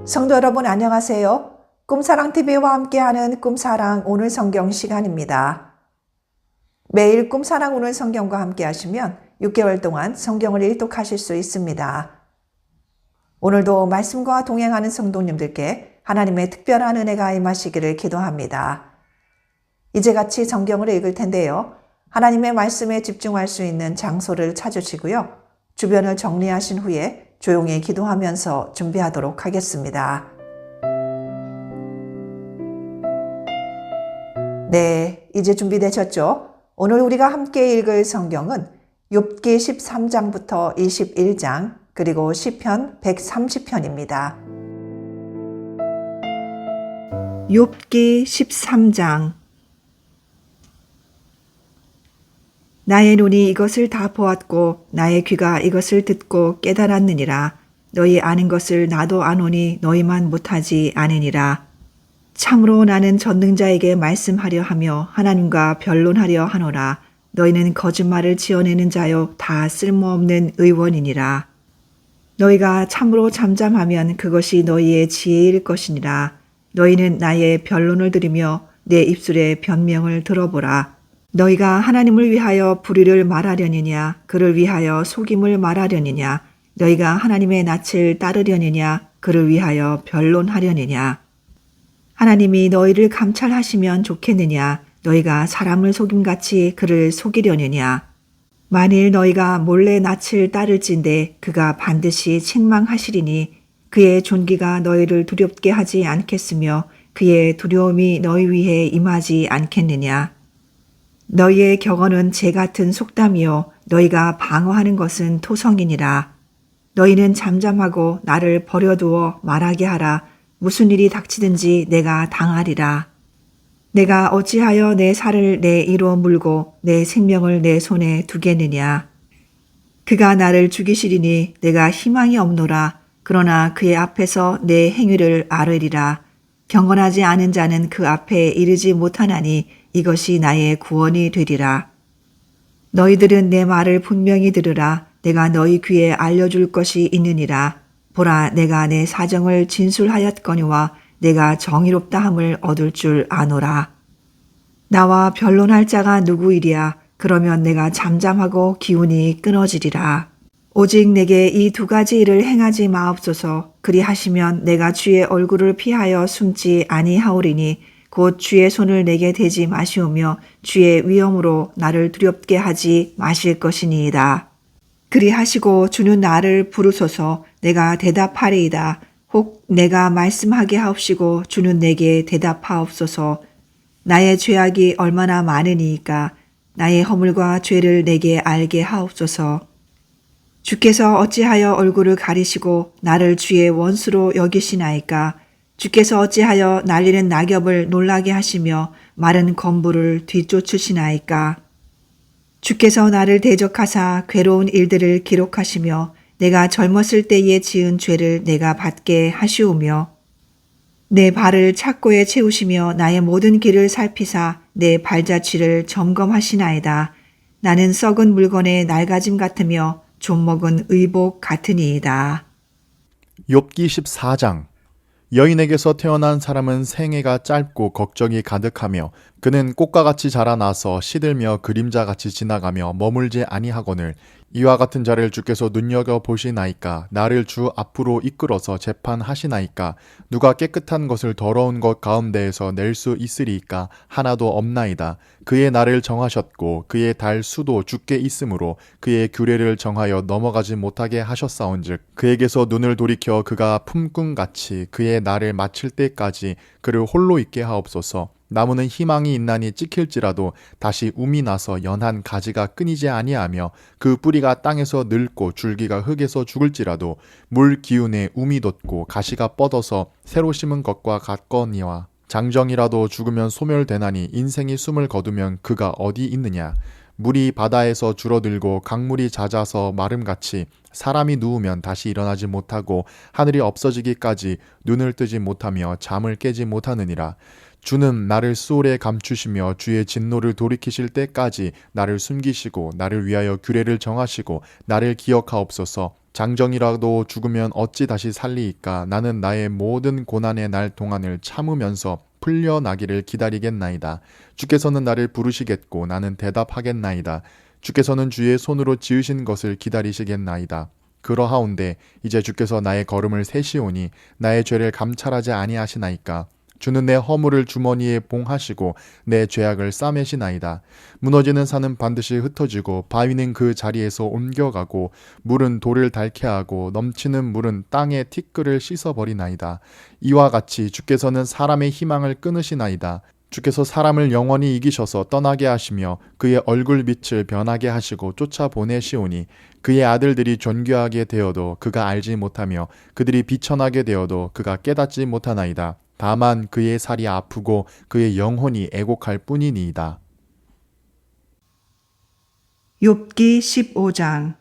성도 여러분 안녕하세요. 꿈사랑TV와 함께하는 꿈사랑 오늘 성경 시간입니다. 매일 꿈사랑 오늘 성경과 함께하시면 6개월 동안 성경을 일독하실 수 있습니다. 오늘도 말씀과 동행하는 성도님들께 하나님의 특별한 은혜가 임하시기를 기도합니다. 이제 같이 성경을 읽을 텐데요. 하나님의 말씀에 집중할 수 있는 장소를 찾으시고요. 주변을 정리하신 후에 조용히 기도하면서 준비하도록 하겠습니다. 네, 이제 준비되셨죠? 오늘 우리가 함께 읽을 성경은 욥기 13장부터 21장 그리고 시편 130편입니다. 욥기 13장. 나의 눈이 이것을 다 보았고 나의 귀가 이것을 듣고 깨달았느니라. 너희 아는 것을 나도 아노니 너희만 못하지 아느니라. 참으로 나는 전능자에게 말씀하려 하며 하나님과 변론하려 하노라. 너희는 거짓말을 지어내는 자요 다 쓸모없는 의원이니라. 너희가 참으로 잠잠하면 그것이 너희의 지혜일 것이니라. 너희는 나의 변론을 들으며 내 입술의 변명을 들어보라. 너희가 하나님을 위하여 불의를 말하려느냐 그를 위하여 속임을 말하려느냐 너희가 하나님의 낯을 따르려느냐 그를 위하여 변론하려느냐 하나님이 너희를 감찰하시면 좋겠느냐 너희가 사람을 속임같이 그를 속이려느냐 만일 너희가 몰래 낯을 따를진대 그가 반드시 책망하시리니 그의 존귀가 너희를 두렵게 하지 않겠으며 그의 두려움이 너희 위에 임하지 않겠느냐 너희의 격언은 재 같은 속담이요 너희가 방어하는 것은 토성이니라. 너희는 잠잠하고 나를 버려두어 말하게 하라. 무슨 일이 닥치든지 내가 당하리라. 내가 어찌하여 내 살을 내 이로 물고 내 생명을 내 손에 두겠느냐. 그가 나를 죽이시리니 내가 희망이 없노라. 그러나 그의 앞에서 내 행위를 아뢰리라. 경건하지 않은 자는 그 앞에 이르지 못하나니 이것이 나의 구원이 되리라. 너희들은 내 말을 분명히 들으라. 내가 너희 귀에 알려줄 것이 있느니라. 보라 내가 내 사정을 진술하였거니와 내가 정의롭다함을 얻을 줄 아노라. 나와 변론할 자가 누구이랴. 그러면 내가 잠잠하고 기운이 끊어지리라. 오직 내게 이 두 가지 일을 행하지 마옵소서. 그리하시면 내가 주의 얼굴을 피하여 숨지 아니하오리니 곧 주의 손을 내게 대지 마시오며 주의 위엄으로 나를 두렵게 하지 마실 것이니이다. 그리하시고 주는 나를 부르소서. 내가 대답하리이다. 혹 내가 말씀하게 하옵시고 주는 내게 대답하옵소서. 나의 죄악이 얼마나 많으니이까 나의 허물과 죄를 내게 알게 하옵소서. 주께서 어찌하여 얼굴을 가리시고 나를 주의 원수로 여기시나이까. 주께서 어찌하여 날리는 낙엽을 놀라게 하시며 마른 건부를 뒤쫓으시나이까. 주께서 나를 대적하사 괴로운 일들을 기록하시며 내가 젊었을 때에 지은 죄를 내가 받게 하시오며 내 발을 착고에 채우시며 나의 모든 길을 살피사 내 발자취를 점검하시나이다. 나는 썩은 물건의 낡아짐 같으며 좀먹은 의복 같으니이다. 욥기 14장. 여인에게서 태어난 사람은 생애가 짧고 걱정이 가득하며 그는 꽃과 같이 자라나서 시들며 그림자같이 지나가며 머물지 아니하거늘 이와 같은 자를 주께서 눈여겨보시나이까. 나를 주 앞으로 이끌어서 재판하시나이까. 누가 깨끗한 것을 더러운 것 가운데에서 낼 수 있으리이까. 하나도 없나이다. 그의 날을 정하셨고 그의 달 수도 주께 있으므로 그의 규례를 정하여 넘어가지 못하게 하셨사온즉 그에게서 눈을 돌이켜 그가 품꾼같이 그의 날을 마칠 때까지 그를 홀로 있게 하옵소서. 나무는 희망이 있나니 찍힐지라도 다시 움이 나서 연한 가지가 끊이지 아니하며 그 뿌리가 땅에서 늙고 줄기가 흙에서 죽을지라도 물 기운에 움이 돋고 가시가 뻗어서 새로 심은 것과 같거니와 장정이라도 죽으면 소멸되나니 인생이 숨을 거두면 그가 어디 있느냐. 물이 바다에서 줄어들고 강물이 잦아서 마름같이 사람이 누우면 다시 일어나지 못하고 하늘이 없어지기까지 눈을 뜨지 못하며 잠을 깨지 못하느니라. 주는 나를 수월에 감추시며 주의 진노를 돌이키실 때까지 나를 숨기시고 나를 위하여 규례를 정하시고 나를 기억하옵소서. 장정이라도 죽으면 어찌 다시 살리이까. 나는 나의 모든 고난의 날 동안을 참으면서 풀려나기를 기다리겠나이다. 주께서는 나를 부르시겠고 나는 대답하겠나이다. 주께서는 주의 손으로 지으신 것을 기다리시겠나이다. 그러하온데 이제 주께서 나의 걸음을 세시오니 나의 죄를 감찰하지 아니하시나이까. 주는 내 허물을 주머니에 봉하시고 내 죄악을 싸매시나이다. 무너지는 산은 반드시 흩어지고 바위는 그 자리에서 옮겨가고 물은 돌을 닳게 하고 넘치는 물은 땅의 티끌을 씻어버리나이다. 이와 같이 주께서는 사람의 희망을 끊으시나이다. 주께서 사람을 영원히 이기셔서 떠나게 하시며 그의 얼굴빛을 변하게 하시고 쫓아보내시오니 그의 아들들이 존귀하게 되어도 그가 알지 못하며 그들이 비천하게 되어도 그가 깨닫지 못하나이다. 다만 그의 살이 아프고 그의 영혼이 애곡할 뿐이니이다. 욥기 15장.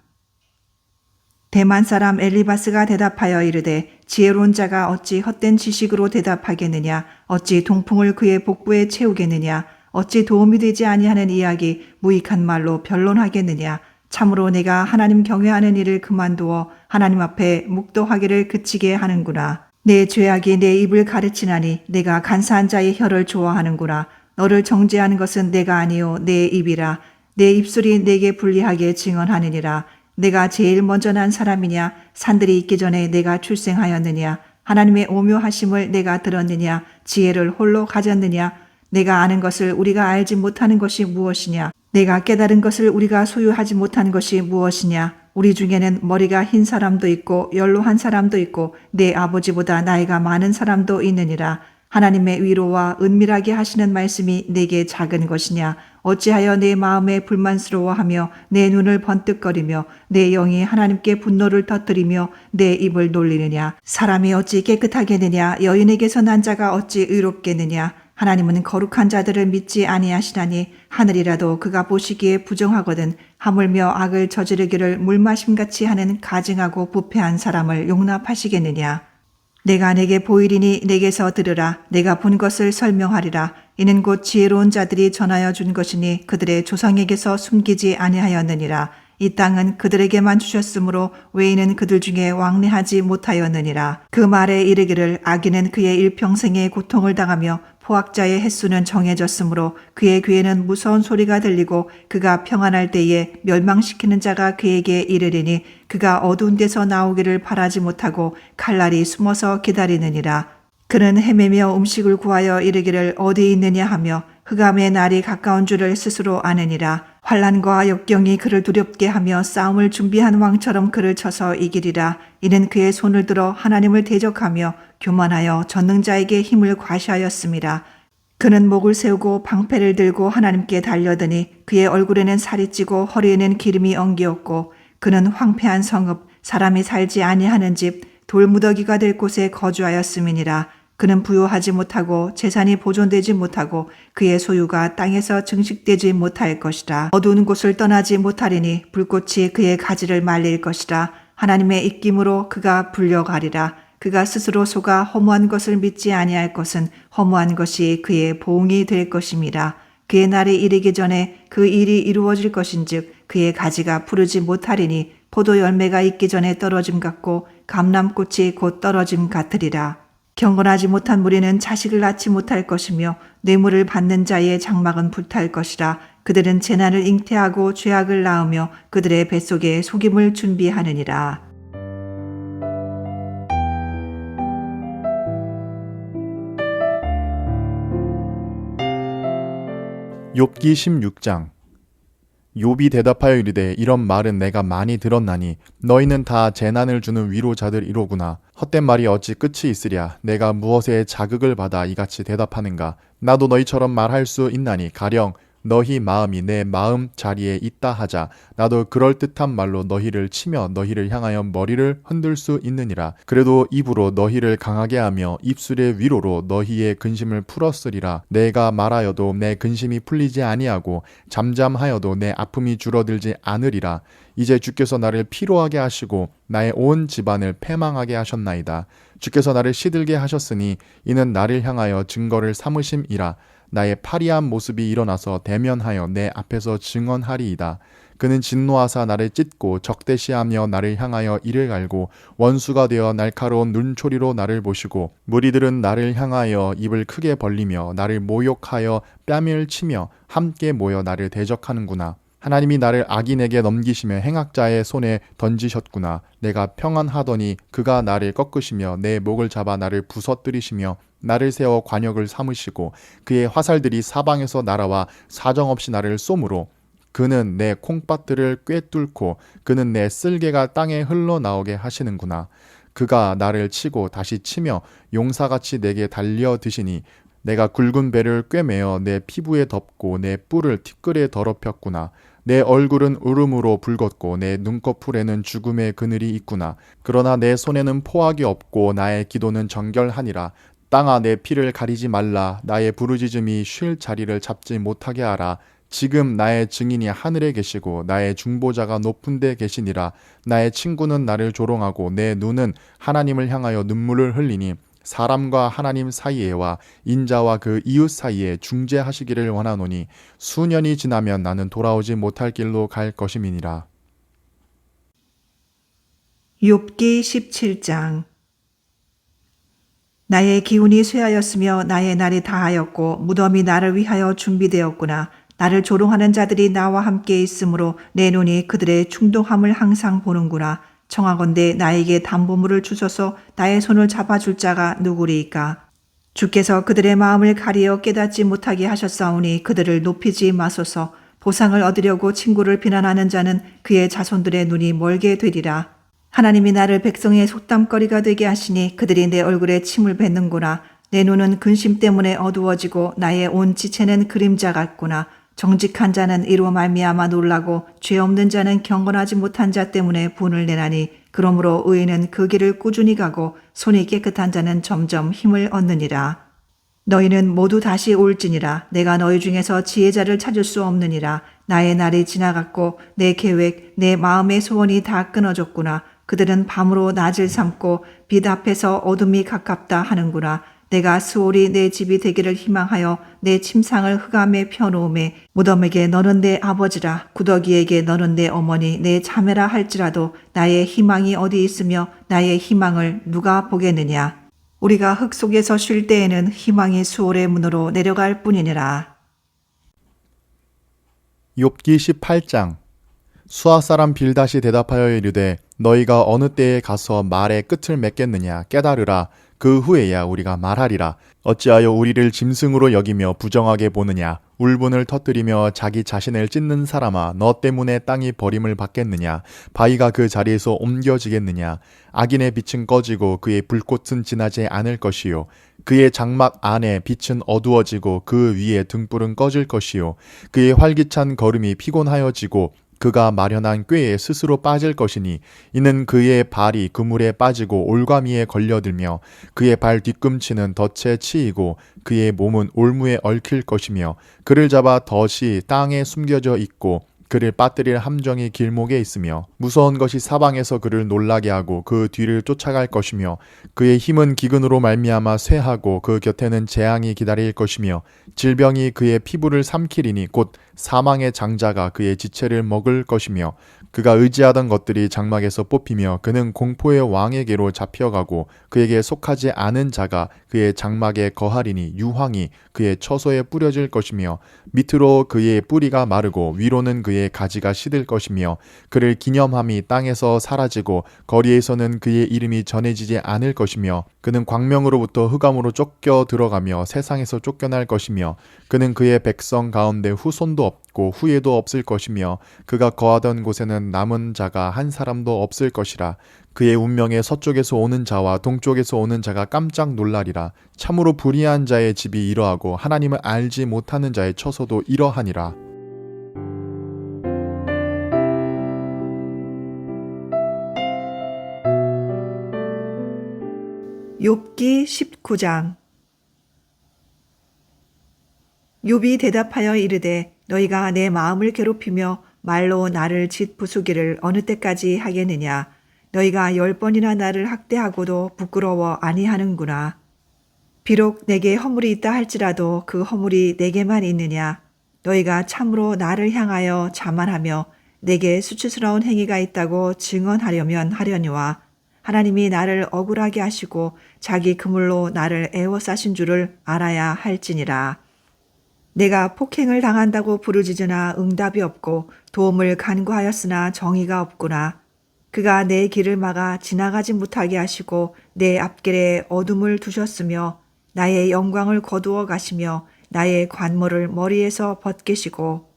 대만 사람 엘리바스가 대답하여 이르되 지혜로운 자가 어찌 헛된 지식으로 대답하겠느냐. 어찌 동풍을 그의 복부에 채우겠느냐. 어찌 도움이 되지 아니하는 이야기 무익한 말로 변론하겠느냐. 참으로 내가 하나님 경외하는 일을 그만두어 하나님 앞에 묵도하기를 그치게 하는구나. 내 죄악이 내 입을 가르치나니 내가 간사한 자의 혀를 좋아하는구나. 너를 정죄하는 것은 내가 아니요 내 입이라. 내 입술이 내게 불리하게 증언하느니라. 내가 제일 먼저 난 사람이냐. 산들이 있기 전에 내가 출생하였느냐. 하나님의 오묘하심을 내가 들었느냐. 지혜를 홀로 가졌느냐. 내가 아는 것을 우리가 알지 못하는 것이 무엇이냐. 내가 깨달은 것을 우리가 소유하지 못한 것이 무엇이냐. 우리 중에는 머리가 흰 사람도 있고 연로한 사람도 있고 내 아버지보다 나이가 많은 사람도 있느니라. 하나님의 위로와 은밀하게 하시는 말씀이 내게 작은 것이냐. 어찌하여 내 마음에 불만스러워하며 내 눈을 번뜩거리며 내 영이 하나님께 분노를 터뜨리며 내 입을 놀리느냐. 사람이 어찌 깨끗하겠느냐. 여인에게서 난 자가 어찌 의롭겠느냐. 하나님은 거룩한 자들을 믿지 아니하시나니 하늘이라도 그가 보시기에 부정하거든. 하물며 악을 저지르기를 물마심같이 하는 가증하고 부패한 사람을 용납하시겠느냐. 내가 내게 보이리니 내게서 들으라. 내가 본 것을 설명하리라. 이는 곧 지혜로운 자들이 전하여 준 것이니 그들의 조상에게서 숨기지 아니하였느니라. 이 땅은 그들에게만 주셨으므로 외인은 그들 중에 왕래하지 못하였느니라. 그 말에 이르기를 악인은 그의 일평생의 고통을 당하며 포악자의 횟수는 정해졌으므로 그의 귀에는 무서운 소리가 들리고 그가 평안할 때에 멸망시키는 자가 그에게 이르리니 그가 어두운 데서 나오기를 바라지 못하고 칼날이 숨어서 기다리느니라. 그는 헤매며 음식을 구하여 이르기를 어디 있느냐 하며 흑암의 날이 가까운 줄을 스스로 아느니라. 환난과 역경이 그를 두렵게 하며 싸움을 준비한 왕처럼 그를 쳐서 이기리라. 이는 그의 손을 들어 하나님을 대적하며 교만하여 전능자에게 힘을 과시하였음이라. 그는 목을 세우고 방패를 들고 하나님께 달려드니 그의 얼굴에는 살이 찌고 허리에는 기름이 엉기었고 그는 황폐한 성읍 사람이 살지 아니하는 집 돌무더기가 될 곳에 거주하였음이니라. 그는 부유하지 못하고 재산이 보존되지 못하고 그의 소유가 땅에서 증식되지 못할 것이라. 어두운 곳을 떠나지 못하리니 불꽃이 그의 가지를 말릴 것이라. 하나님의 입김으로 그가 불려가리라. 그가 스스로 속아 허무한 것을 믿지 아니할 것은 허무한 것이 그의 보응이 될 것임이라. 그의 날이 이르기 전에 그 일이 이루어질 것인즉 그의 가지가 푸르지 못하리니 포도 열매가 있기 전에 떨어짐 같고 감람꽃이 곧 떨어짐 같으리라. 경건하지 못한 무리는 자식을 낳지 못할 것이며 뇌물을 받는 자의 장막은 불탈 것이라. 그들은 재난을 잉태하고 죄악을 낳으며 그들의 뱃속에 속임을 준비하느니라. 욥기 16장. 욥이 대답하여 이르되 이런 말은 내가 많이 들었나니 너희는 다 재난을 주는 위로자들이로구나. 헛된 말이 어찌 끝이 있으랴. 내가 무엇에 자극을 받아 이같이 대답하는가. 나도 너희처럼 말할 수 있나니 가령 너희 마음이 내 마음 자리에 있다 하자. 나도 그럴듯한 말로 너희를 치며 너희를 향하여 머리를 흔들 수 있느니라. 그래도 입으로 너희를 강하게 하며 입술의 위로로 너희의 근심을 풀었으리라. 내가 말하여도 내 근심이 풀리지 아니하고 잠잠하여도 내 아픔이 줄어들지 않으리라. 이제 주께서 나를 피로하게 하시고 나의 온 집안을 패망하게 하셨나이다. 주께서 나를 시들게 하셨으니 이는 나를 향하여 증거를 삼으심이라. 나의 파리한 모습이 일어나서 대면하여 내 앞에서 증언하리이다. 그는 진노하사 나를 찢고 적대시하며 나를 향하여 이를 갈고 원수가 되어 날카로운 눈초리로 나를 보시고 무리들은 나를 향하여 입을 크게 벌리며 나를 모욕하여 뺨을 치며 함께 모여 나를 대적하는구나. 하나님이 나를 악인에게 넘기시며 행악자의 손에 던지셨구나. 내가 평안하더니 그가 나를 꺾으시며 내 목을 잡아 나를 부서뜨리시며 나를 세워 관역을 삼으시고 그의 화살들이 사방에서 날아와 사정없이 나를 쏘므로 그는 내 콩밭들을 꿰뚫고 그는 내 쓸개가 땅에 흘러나오게 하시는구나. 그가 나를 치고 다시 치며 용사같이 내게 달려드시니 내가 굵은 배를 꿰매어 내 피부에 덮고 내 뿔을 티끌에 더럽혔구나. 내 얼굴은 울음으로 붉었고 내 눈꺼풀에는 죽음의 그늘이 있구나. 그러나 내 손에는 포악이 없고 나의 기도는 정결하니라. 땅아 내 피를 가리지 말라. 나의 부르짖음이 쉴 자리를 잡지 못하게 하라. 지금 나의 증인이 하늘에 계시고 나의 중보자가 높은 데 계시니라. 나의 친구는 나를 조롱하고 내 눈은 하나님을 향하여 눈물을 흘리니 사람과 하나님 사이에와 인자와 그 이웃 사이에 중재하시기를 원하노니 수년이 지나면 나는 돌아오지 못할 길로 갈 것임이니라. 욥기 17장. 나의 기운이 쇠하였으며 나의 날이 다하였고 무덤이 나를 위하여 준비되었구나. 나를 조롱하는 자들이 나와 함께 있으므로 내 눈이 그들의 충동함을 항상 보는구나. 청하건대 나에게 담보물을 주소서. 나의 손을 잡아줄 자가 누구리이까? 주께서 그들의 마음을 가리어 깨닫지 못하게 하셨사오니 그들을 높이지 마소서. 보상을 얻으려고 친구를 비난하는 자는 그의 자손들의 눈이 멀게 되리라. 하나님이 나를 백성의 속담거리가 되게 하시니 그들이 내 얼굴에 침을 뱉는구나. 내 눈은 근심 때문에 어두워지고 나의 온 지체는 그림자 같구나. 정직한 자는 이로 말미암아 놀라고 죄 없는 자는 경건하지 못한 자 때문에 분을 내나니 그러므로 의인은 그 길을 꾸준히 가고 손이 깨끗한 자는 점점 힘을 얻느니라. 너희는 모두 다시 올지니라. 내가 너희 중에서 지혜자를 찾을 수 없느니라. 나의 날이 지나갔고 내 계획, 내 마음의 소원이 다 끊어졌구나. 그들은 밤으로 낮을 삼고 빛 앞에서 어둠이 가깝다 하는구나. 내가 수월이 내 집이 되기를 희망하여 내 침상을 흑암에 펴놓음에 무덤에게 너는 내 아버지라 구더기에게 너는 내 어머니 내 자매라 할지라도 나의 희망이 어디 있으며 나의 희망을 누가 보겠느냐. 우리가 흙 속에서 쉴 때에는 희망이 수월의 문으로 내려갈 뿐이니라. 욥기 18장. 수아 사람 빌닷이 대답하여 이르되 너희가 어느 때에 가서 말의 끝을 맺겠느냐. 깨달으라. 그 후에야 우리가 말하리라. 어찌하여 우리를 짐승으로 여기며 부정하게 보느냐. 울분을 터뜨리며 자기 자신을 찢는 사람아, 너 때문에 땅이 버림을 받겠느냐. 바위가 그 자리에서 옮겨지겠느냐. 악인의 빛은 꺼지고 그의 불꽃은 지나지 않을 것이요. 그의 장막 안에 빛은 어두워지고 그 위에 등불은 꺼질 것이요. 그의 활기찬 걸음이 피곤하여지고 그가 마련한 꾀에 스스로 빠질 것이니 이는 그의 발이 그물에 빠지고 올가미에 걸려들며 그의 발 뒤꿈치는 덫에 치이고 그의 몸은 올무에 얽힐 것이며 그를 잡아 덫이 땅에 숨겨져 있고 그를 빠뜨릴 함정이 길목에 있으며 무서운 것이 사방에서 그를 놀라게 하고 그 뒤를 쫓아갈 것이며 그의 힘은 기근으로 말미암아 쇠하고 그 곁에는 재앙이 기다릴 것이며 질병이 그의 피부를 삼키리니 곧 사망의 장자가 그의 지체를 먹을 것이며 그가 의지하던 것들이 장막에서 뽑히며 그는 공포의 왕에게로 잡혀가고 그에게 속하지 않은 자가 그의 장막에 거하리니 유황이 그의 처소에 뿌려질 것이며 밑으로 그의 뿌리가 마르고 위로는 그의 가지가 시들 것이며 그를 기념함이 땅에서 사라지고 거리에서는 그의 이름이 전해지지 않을 것이며 그는 광명으로부터 흑암으로 쫓겨 들어가며 세상에서 쫓겨날 것이며 그는 그의 백성 가운데 후손도 없고 후예도 없을 것이며 그가 거하던 곳에는 남은 자가 한 사람도 없을 것이라. 그의 운명에 서쪽에서 오는 자와 동쪽에서 오는 자가 깜짝 놀라리라. 참으로 불의한 자의 집이 이러하고 하나님을 알지 못하는 자의 처소도 이러하니라. 욥기 19장. 욥이 대답하여 이르되 너희가 내 마음을 괴롭히며 말로 나를 짓부수기를 어느 때까지 하겠느냐. 너희가 10번이나 나를 학대하고도 부끄러워 아니하는구나. 비록 내게 허물이 있다 할지라도 그 허물이 내게만 있느냐. 너희가 참으로 나를 향하여 자만하며 내게 수치스러운 행위가 있다고 증언하려면 하려니와 하나님이 나를 억울하게 하시고 자기 그물로 나를 애워싸신 줄을 알아야 할지니라. 내가 폭행을 당한다고 부르짖으나 응답이 없고 도움을 간구하였으나 정의가 없구나. 그가 내 길을 막아 지나가지 못하게 하시고 내 앞길에 어둠을 두셨으며 나의 영광을 거두어 가시며 나의 관모를 머리에서 벗기시고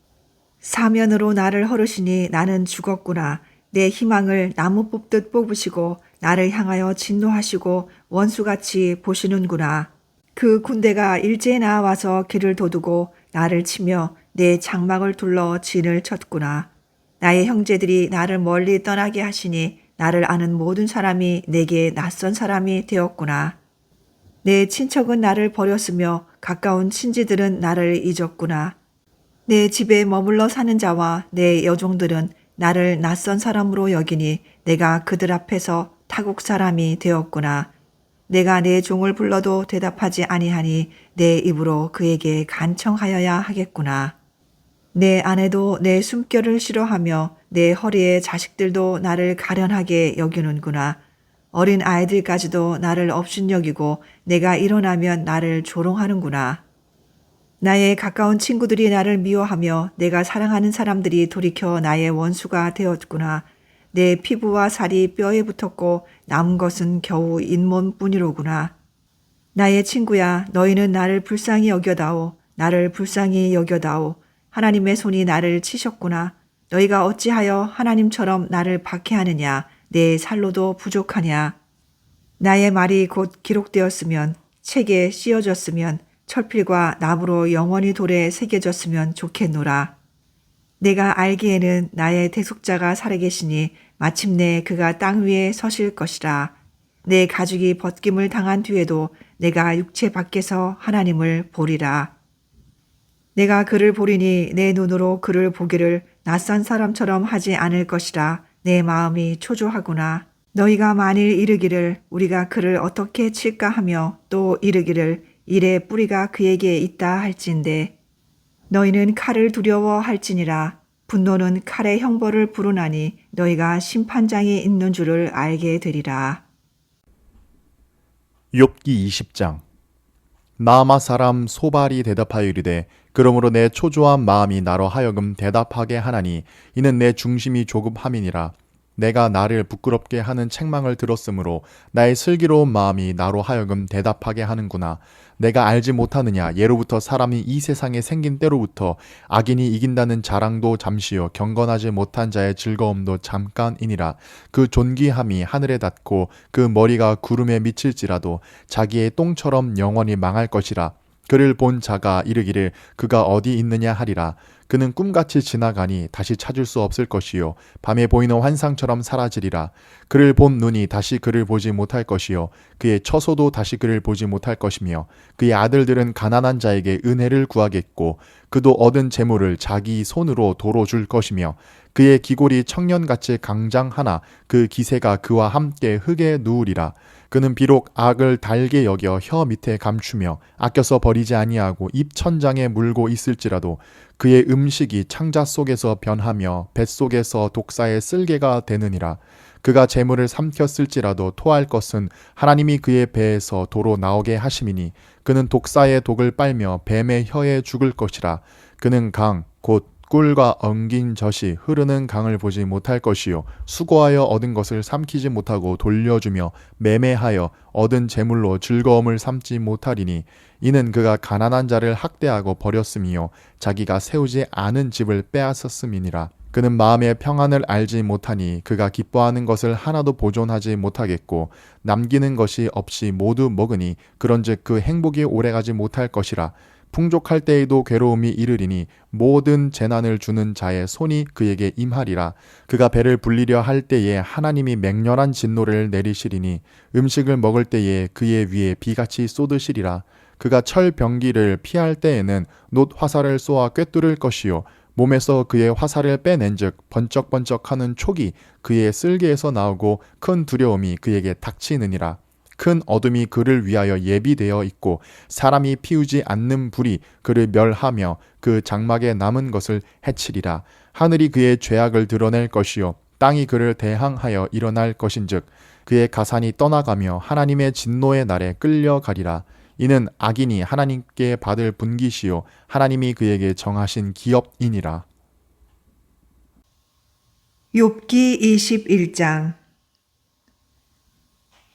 사면으로 나를 허르시니 나는 죽었구나. 내 희망을 나무 뽑듯 뽑으시고 나를 향하여 진노하시고 원수같이 보시는구나. 그 군대가 일제에 나와서 길을 도두고 나를 치며 내 장막을 둘러 진을 쳤구나. 나의 형제들이 나를 멀리 떠나게 하시니 나를 아는 모든 사람이 내게 낯선 사람이 되었구나. 내 친척은 나를 버렸으며 가까운 친지들은 나를 잊었구나. 내 집에 머물러 사는 자와 내 여종들은 나를 낯선 사람으로 여기니 내가 그들 앞에서 타국 사람이 되었구나. 내가 내 종을 불러도 대답하지 아니하니 내 입으로 그에게 간청하여야 하겠구나. 내 아내도 내 숨결을 싫어하며 내 허리의 자식들도 나를 가련하게 여기는구나. 어린 아이들까지도 나를 업신여기고 내가 일어나면 나를 조롱하는구나. 나의 가까운 친구들이 나를 미워하며 내가 사랑하는 사람들이 돌이켜 나의 원수가 되었구나. 내 피부와 살이 뼈에 붙었고 남은 것은 겨우 잇몸뿐이로구나. 나의 친구야, 너희는 나를 불쌍히 여겨다오. 나를 불쌍히 여겨다오. 하나님의 손이 나를 치셨구나. 너희가 어찌하여 하나님처럼 나를 박해하느냐. 내 살로도 부족하냐. 나의 말이 곧 기록되었으면 책에 씌어졌으면 철필과 나무로 영원히 돌에 새겨졌으면 좋겠노라. 내가 알기에는 나의 대속자가 살아계시니 마침내 그가 땅 위에 서실 것이라. 내 가죽이 벗김을 당한 뒤에도 내가 육체 밖에서 하나님을 보리라. 내가 그를 보리니 내 눈으로 그를 보기를 낯선 사람처럼 하지 않을 것이라. 내 마음이 초조하구나. 너희가 만일 이르기를 우리가 그를 어떻게 칠까 하며 또 이르기를 일의 뿌리가 그에게 있다 할진대. 너희는 칼을 두려워할지니라. 분노는 칼의 형벌을 부르나니 너희가 심판장이 있는 줄을 알게 되리라. 욥기 20장. 나아마 사람 소발이 대답하여 이르되 그러므로 내 초조한 마음이 나로 하여금 대답하게 하나니 이는 내 중심이 조급함이니라. 내가 나를 부끄럽게 하는 책망을 들었으므로 나의 슬기로운 마음이 나로 하여금 대답하게 하는구나. 내가 알지 못하느냐. 예로부터 사람이 이 세상에 생긴 때로부터 악인이 이긴다는 자랑도 잠시요 경건하지 못한 자의 즐거움도 잠깐이니라. 그 존귀함이 하늘에 닿고 그 머리가 구름에 미칠지라도 자기의 똥처럼 영원히 망할 것이라. 그를 본 자가 이르기를 그가 어디 있느냐 하리라. 그는 꿈같이 지나가니 다시 찾을 수 없을 것이요 밤에 보이는 환상처럼 사라지리라. 그를 본 눈이 다시 그를 보지 못할 것이요 그의 처소도 다시 그를 보지 못할 것이며 그의 아들들은 가난한 자에게 은혜를 구하겠고 그도 얻은 재물을 자기 손으로 도로 줄 것이며 그의 기골이 청년같이 강장하나 그 기세가 그와 함께 흙에 누우리라. 그는 비록 악을 달게 여겨 혀 밑에 감추며 아껴서 버리지 아니하고 입 천장에 물고 있을지라도 그의 음식이 창자 속에서 변하며 뱃속에서 독사의 쓸개가 되느니라. 그가 재물을 삼켰을지라도 토할 것은 하나님이 그의 배에서 도로 나오게 하심이니 그는 독사의 독을 빨며 뱀의 혀에 죽을 것이라. 그는 곧 꿀과 엉긴 젖이 흐르는 강을 보지 못할 것이요 수고하여 얻은 것을 삼키지 못하고 돌려주며 매매하여 얻은 재물로 즐거움을 삼지 못하리니 이는 그가 가난한 자를 학대하고 버렸음이요 자기가 세우지 않은 집을 빼앗았음이니라. 그는 마음의 평안을 알지 못하니 그가 기뻐하는 것을 하나도 보존하지 못하겠고 남기는 것이 없이 모두 먹으니 그런즉 그 행복이 오래가지 못할 것이라. 풍족할 때에도 괴로움이 이르리니 모든 재난을 주는 자의 손이 그에게 임하리라. 그가 배를 불리려 할 때에 하나님이 맹렬한 진노를 내리시리니 음식을 먹을 때에 그의 위에 비같이 쏟으시리라. 그가 철병기를 피할 때에는 놋 화살을 쏘아 꿰뚫을 것이요 몸에서 그의 화살을 빼낸즉 번쩍번쩍하는 촉이 그의 쓸개에서 나오고 큰 두려움이 그에게 닥치느니라. 큰 어둠이 그를 위하여 예비되어 있고 사람이 피우지 않는 불이 그를 멸하며 그 장막에 남은 것을 해치리라. 하늘이 그의 죄악을 드러낼 것이요 땅이 그를 대항하여 일어날 것인즉 그의 가산이 떠나가며 하나님의 진노의 날에 끌려가리라. 이는 악인이 하나님께 받을 분깃이요 하나님이 그에게 정하신 기업이니라. 욥기 21장.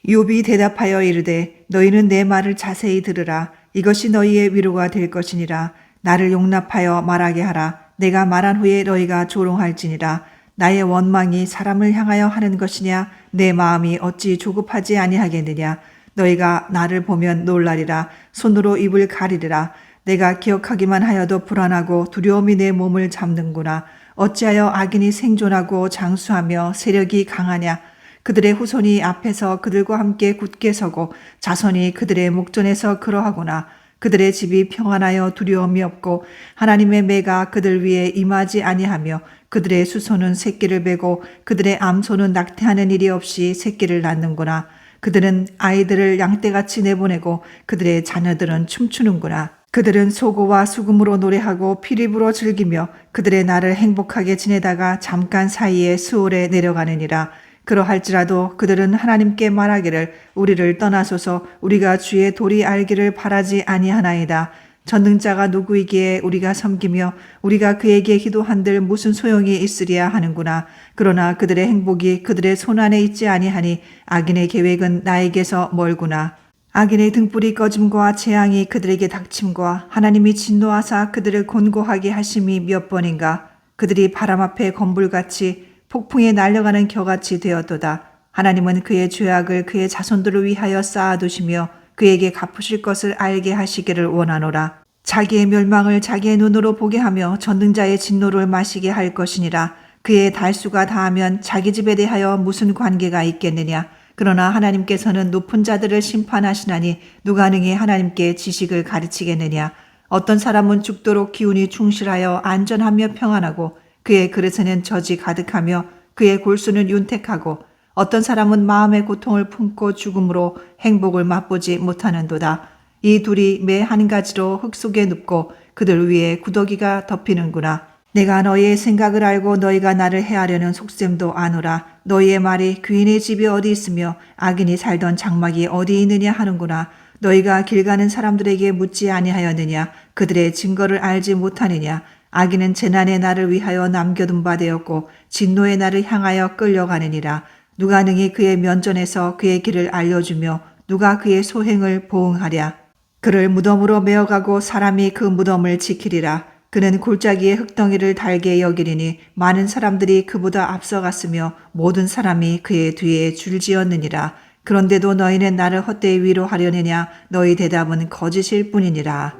욥이 대답하여 이르되 너희는 내 말을 자세히 들으라. 이것이 너희의 위로가 될 것이니라. 나를 용납하여 말하게 하라. 내가 말한 후에 너희가 조롱할지니라. 나의 원망이 사람을 향하여 하는 것이냐? 내 마음이 어찌 조급하지 아니하겠느냐? 너희가 나를 보면 놀라리라. 손으로 입을 가리리라. 내가 기억하기만 하여도 불안하고 두려움이 내 몸을 잡는구나. 어찌하여 악인이 생존하고 장수하며 세력이 강하냐? 그들의 후손이 앞에서 그들과 함께 굳게 서고 자손이 그들의 목전에서 그러하구나. 그들의 집이 평안하여 두려움이 없고 하나님의 매가 그들 위에 임하지 아니하며 그들의 수소는 새끼를 베고 그들의 암소는 낙태하는 일이 없이 새끼를 낳는구나. 그들은 아이들을 양떼같이 내보내고 그들의 자녀들은 춤추는구나. 그들은 소고와 수금으로 노래하고 피리부로 즐기며 그들의 날을 행복하게 지내다가 잠깐 사이에 수월에 내려가느니라. 그러할지라도 그들은 하나님께 말하기를 우리를 떠나소서 우리가 주의 도리 알기를 바라지 아니하나이다. 전능자가 누구이기에 우리가 섬기며 우리가 그에게 기도한들 무슨 소용이 있으리야 하는구나. 그러나 그들의 행복이 그들의 손안에 있지 아니하니 악인의 계획은 나에게서 멀구나. 악인의 등불이 꺼짐과 재앙이 그들에게 닥침과 하나님이 진노하사 그들을 곤고하게 하심이 몇 번인가. 그들이 바람 앞에 건불같이 폭풍에 날려가는 겨같이 되었도다. 하나님은 그의 죄악을 그의 자손들을 위하여 쌓아두시며 그에게 갚으실 것을 알게 하시기를 원하노라. 자기의 멸망을 자기의 눈으로 보게 하며 전능자의 진노를 마시게 할 것이니라. 그의 달수가 다하면 자기 집에 대하여 무슨 관계가 있겠느냐. 그러나 하나님께서는 높은 자들을 심판하시나니 누가 능히 하나님께 지식을 가르치겠느냐. 어떤 사람은 죽도록 기운이 충실하여 안전하며 평안하고 그의 그릇에는 젖이 가득하며 그의 골수는 윤택하고 어떤 사람은 마음의 고통을 품고 죽음으로 행복을 맛보지 못하는도다. 이 둘이 매 한 가지로 흙 속에 눕고 그들 위에 구더기가 덮이는구나. 내가 너희의 생각을 알고 너희가 나를 해하려는 속셈도 아노라. 너희의 말이 귀인의 집이 어디 있으며 악인이 살던 장막이 어디 있느냐 하는구나. 너희가 길 가는 사람들에게 묻지 아니하였느냐. 그들의 증거를 알지 못하느냐. 악인은 재난의 날을 위하여 남겨둔 바 되었고 진노의 날을 향하여 끌려가느니라. 누가 능히 그의 면전에서 그의 길을 알려주며 누가 그의 소행을 보응하랴. 그를 무덤으로 메어가고 사람이 그 무덤을 지키리라. 그는 골짜기에 흙덩이를 달게 여기리니 많은 사람들이 그보다 앞서갔으며 모든 사람이 그의 뒤에 줄지었느니라. 그런데도 너희는 나를 헛되이 위로하려느냐. 너희 대답은 거짓일 뿐이니라.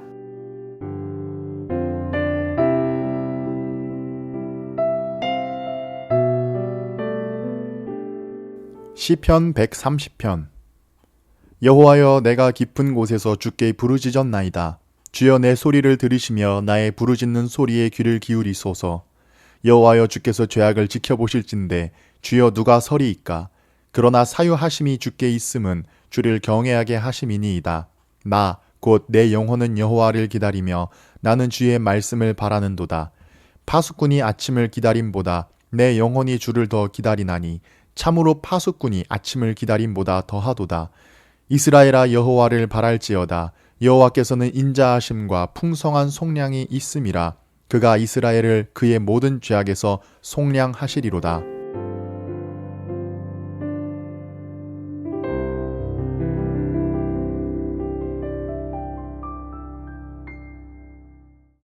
시편 130편. 여호와여, 내가 깊은 곳에서 주께 부르짖었나이다. 주여, 내 소리를 들으시며 나의 부르짖는 소리에 귀를 기울이소서. 여호와여, 주께서 죄악을 지켜보실진데 주여 누가 서리이까. 그러나 사유하심이 주께 있음은 주를 경외하게 하심이니이다. 나 곧 내 영혼은 여호와를 기다리며 나는 주의 말씀을 바라는도다. 파수꾼이 아침을 기다림보다 내 영혼이 주를 더 기다리나니 참으로 파수꾼이 아침을 기다림보다 더하도다. 이스라엘아, 여호와를 바랄지어다. 여호와께서는 인자하심과 풍성한 속량이 있음이라. 그가 이스라엘을 그의 모든 죄악에서 속량하시리로다.